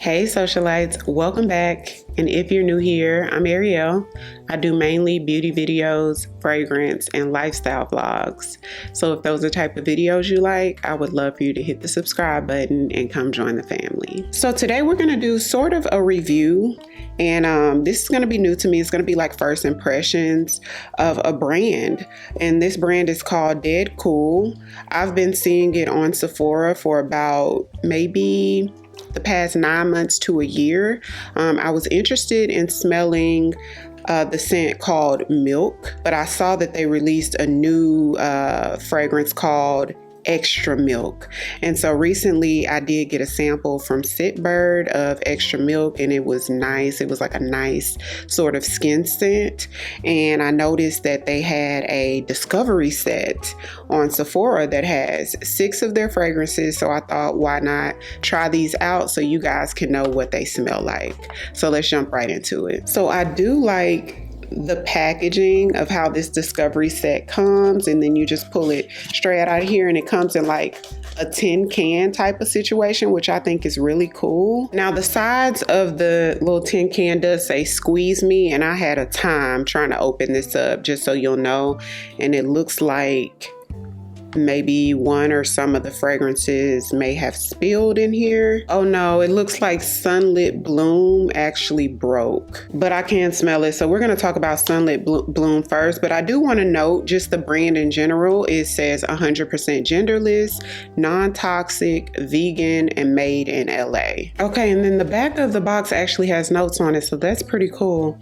Hey Socialites, welcome back. And if you're new here, I'm Ariell. I do mainly beauty videos, fragrance, and lifestyle vlogs. So if those are the type of videos you like, I would love for you to hit the subscribe button and come join the family. So today we're gonna do sort of a review, and this is gonna be new to me. It's gonna be like first impressions of a brand. And this brand is called Dedcool. I've been seeing it on Sephora for about maybe the past 9 months to a year. I was interested in smelling the scent called Milk, but I saw that they released a new fragrance called Xtra Milk. And so recently I did get a sample from Scentbird of Xtra Milk, and it was nice. It was like a nice sort of skin scent. And I noticed that they had a discovery set on Sephora that has 6 of their fragrances. So I thought, why not try these out so you guys can know what they smell like. So let's jump right into it. So I do like the packaging of how this discovery set comes, and then you just pull it straight out of here and it comes in like a tin can type of situation, which I think is really cool. Now the sides of the little tin can does say squeeze me, and I had a time trying to open this up just so you'll know, and it looks like maybe one or some of the fragrances may have spilled in here. Oh no, it looks like Sunlit Bloom actually broke, but I can smell it. So we're going to talk about Sunlit Bloom first, but I do want to note just the brand in general. It says 100% genderless, non-toxic, vegan, and made in LA. Okay, and then the back of the box actually has notes on it, so that's pretty cool.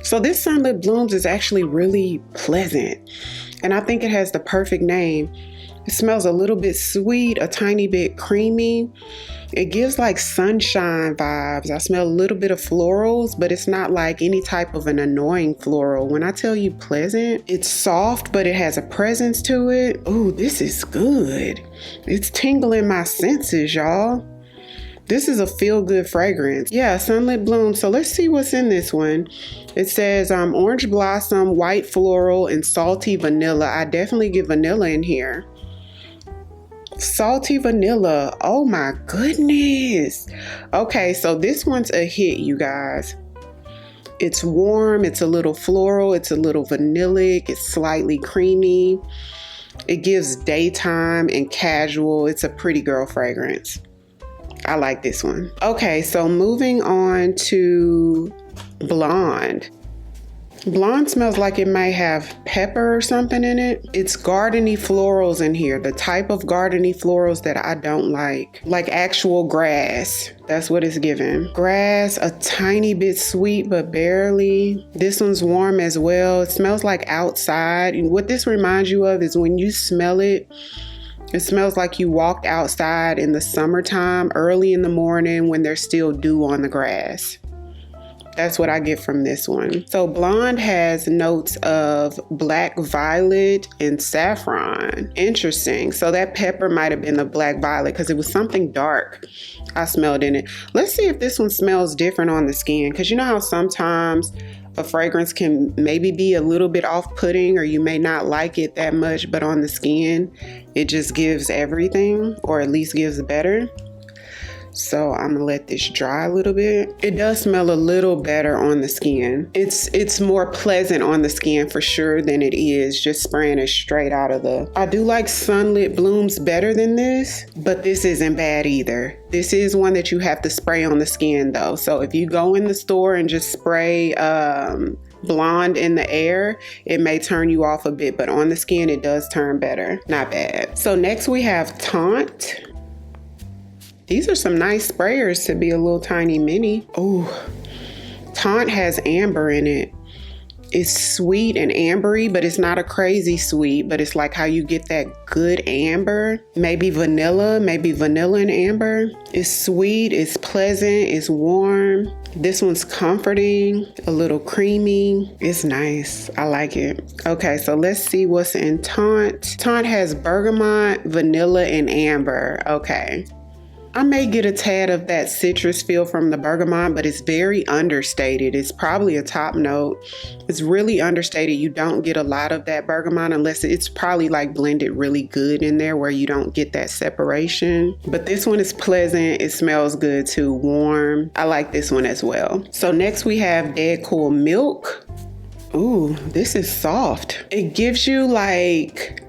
So this Sunlit Blooms is actually really pleasant, and I think it has the perfect name. It smells a little bit sweet, a tiny bit creamy. It gives like sunshine vibes. I smell a little bit of florals, but it's not like any type of an annoying floral. When I tell you pleasant, it's soft, but it has a presence to it. Ooh, this is good. It's tingling my senses, y'all. This is a feel-good fragrance. Yeah, Sunlit Bloom. So let's see what's in this one. It says orange blossom, white floral, and salty vanilla. I definitely get vanilla in here. Salty vanilla. Oh my goodness. Okay, so this one's a hit, you guys. It's warm, it's a little floral, it's a little vanillic, it's slightly creamy. It gives daytime and casual. It's a pretty girl fragrance. I like this one. Okay, so moving on to Blonde. Blonde smells like it might have pepper or something in it. It's gardeny florals in here, the type of gardeny florals that I don't like actual grass. That's what it's giving. Grass, a tiny bit sweet, but barely. This one's warm as well. It smells like outside. And what this reminds you of is when you smell it, it smells like you walked outside in the summertime, early in the morning when there's still dew on the grass. That's what I get from this one. So Blonde has notes of black violet and saffron. Interesting. So that pepper might have been the black violet because it was something dark I smelled in it. Let's see if this one smells different on the skin, because you know how sometimes a fragrance can maybe be a little bit off-putting, or you may not like it that much, but on the skin, it just gives everything, or at least gives better. So I'm gonna let this dry a little bit. It does smell a little better on the skin. It's more pleasant on the skin for sure than it is just spraying it straight out of the... I do like Sunlit Blooms better than this, but this isn't bad either. This is one that you have to spray on the skin though. So if you go in the store and just spray Blonde in the air, it may turn you off a bit, but on the skin it does turn better. Not bad. So next we have Taunt. These are some nice sprayers to be a little tiny mini. Oh, Taunt has amber in it. It's sweet and ambery, but it's not a crazy sweet, but it's like how you get that good amber. Maybe vanilla and amber. It's sweet, it's pleasant, it's warm. This one's comforting, a little creamy. It's nice, I like it. Okay, so let's see what's in Taunt. Taunt has bergamot, vanilla, and amber. Okay. I may get a tad of that citrus feel from the bergamot, but it's very understated. It's probably a top note. It's really understated. You don't get a lot of that bergamot unless it's probably like blended really good in there where you don't get that separation. But this one is pleasant. It smells good too, warm. I like this one as well. So next we have Dedcool Milk. Ooh, this is soft. It gives you like,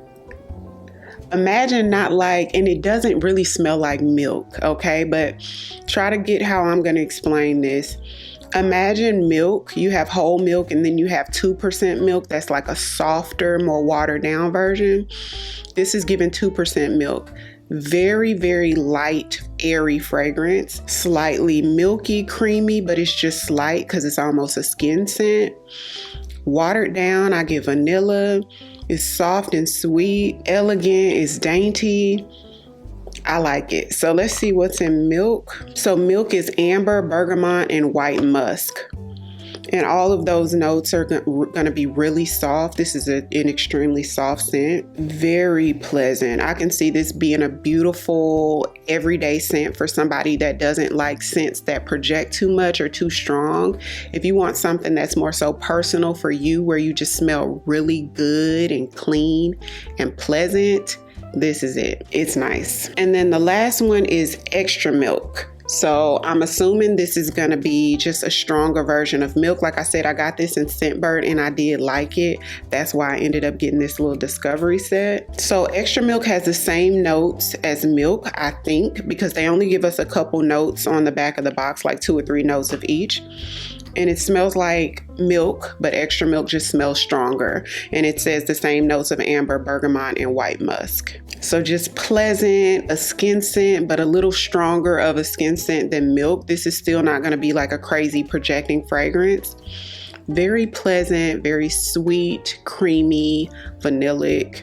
imagine not like, and it doesn't really smell like milk, okay? But try to get how I'm gonna explain this. Imagine milk, you have whole milk and then you have 2% milk. That's like a softer, more watered down version. This is given 2% milk. Very, very light, airy fragrance. Slightly milky, creamy, but it's just slight because it's almost a skin scent. Watered down, I give vanilla. It's soft and sweet. Elegant, it's dainty. I like it. So let's see what's in milk. So milk is amber, bergamot, and white musk. And all of those notes are going to be really soft. This is an extremely soft scent. Very pleasant. I can see this being a beautiful everyday scent for somebody that doesn't like scents that project too much or too strong. If you want something that's more so personal for you, where you just smell really good and clean and pleasant, this is it. It's nice. And then the last one is Xtra Milk. So I'm assuming this is going to be just a stronger version of milk. Like I said, I got this in Scentbird and I did like it. That's why I ended up getting this little discovery set. So Xtra Milk has the same notes as milk, I think, because they only give us a couple notes on the back of the box, like 2 or 3 notes of each. And it smells like milk, but Xtra Milk just smells stronger. And it says the same notes of amber, bergamot, and white musk. So just pleasant, a skin scent, but a little stronger of a skin scent than milk. This is still not going to be like a crazy projecting fragrance. Very pleasant, very sweet, creamy, vanillic,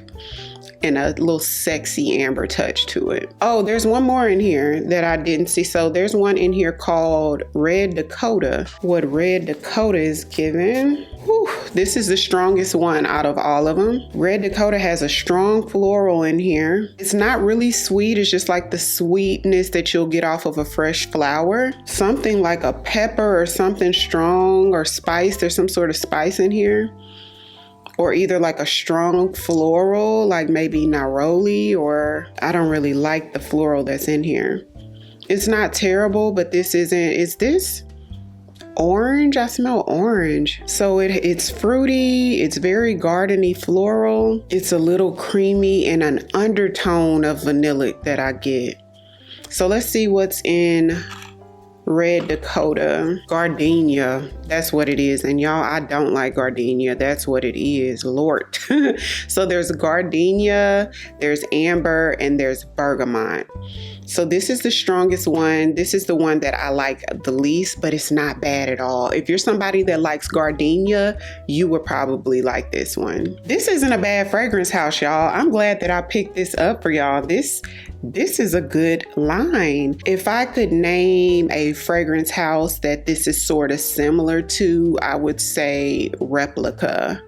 and a little sexy amber touch to it. Oh, there's one more in here that I didn't see. So there's one in here called Red Dakota. What Red Dakota is given. Whew, this is the strongest one out of all of them. Red Dakota has a strong floral in here. It's not really sweet. It's just like the sweetness that you'll get off of a fresh flower. Something like a pepper or something strong or spice. There's some sort of spice in here. Or either like a strong floral, like maybe neroli, or I don't really like the floral that's in here. It's not terrible, but this isn't, is this orange? I smell orange. So it's fruity, it's very gardeny floral. It's a little creamy and an undertone of vanillic that I get. So let's see what's in Red Dakota. Gardenia, that's what it is. And y'all, I don't like gardenia. That's what it is, Lord. So there's gardenia, there's amber, and there's bergamot. So this is the strongest one. This is the one that I like the least, but it's not bad at all. If you're somebody that likes gardenia, you would probably like this one. This isn't a bad fragrance house, y'all. I'm glad that I picked this up for y'all. This is a good line. If I could name a fragrance house that this is sort of similar to, I would say Replica.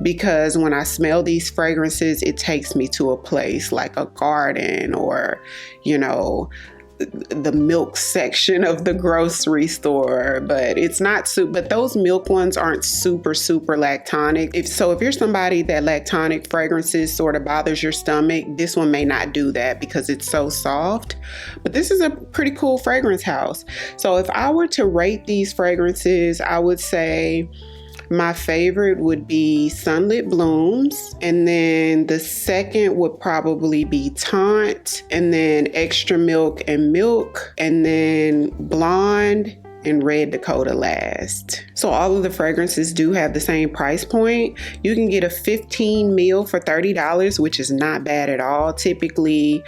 Because when I smell these fragrances, it takes me to a place like a garden or, you know, the milk section of the grocery store. But it's not but those milk ones aren't super lactonic. If you're somebody that lactonic fragrances sort of bothers your stomach, this one may not do that because it's so soft. But this is a pretty cool fragrance house. So if I were to rate these fragrances, I would say my favorite would be Sunlit Blooms, and then the second would probably be Taunt, and then Xtra Milk, and then Blonde, and Red Dakota last. So all of the fragrances do have the same price point. You can get a 15 ml for $30, which is not bad at all. Typically,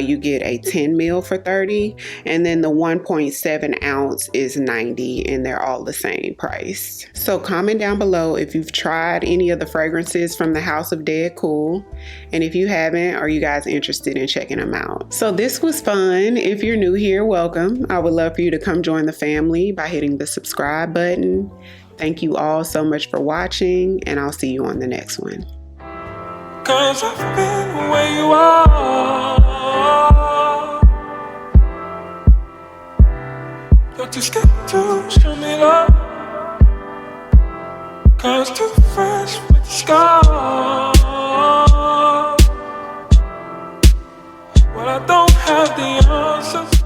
you get a 10 ml for $30, and then the 1.7 ounce is $90, and they're all the same price. So comment down below if you've tried any of the fragrances from the House of Dedcool, and if you haven't, are you guys interested in checking them out? So this was fun. If you're new here, welcome. I would love for you to come join the family by hitting the subscribe button. Thank you all so much for watching, and I'll see you on the next one. 'Cause I've been where you are. You're too scared to show me love, 'cause too fresh with the scars. Well, I don't have the answers,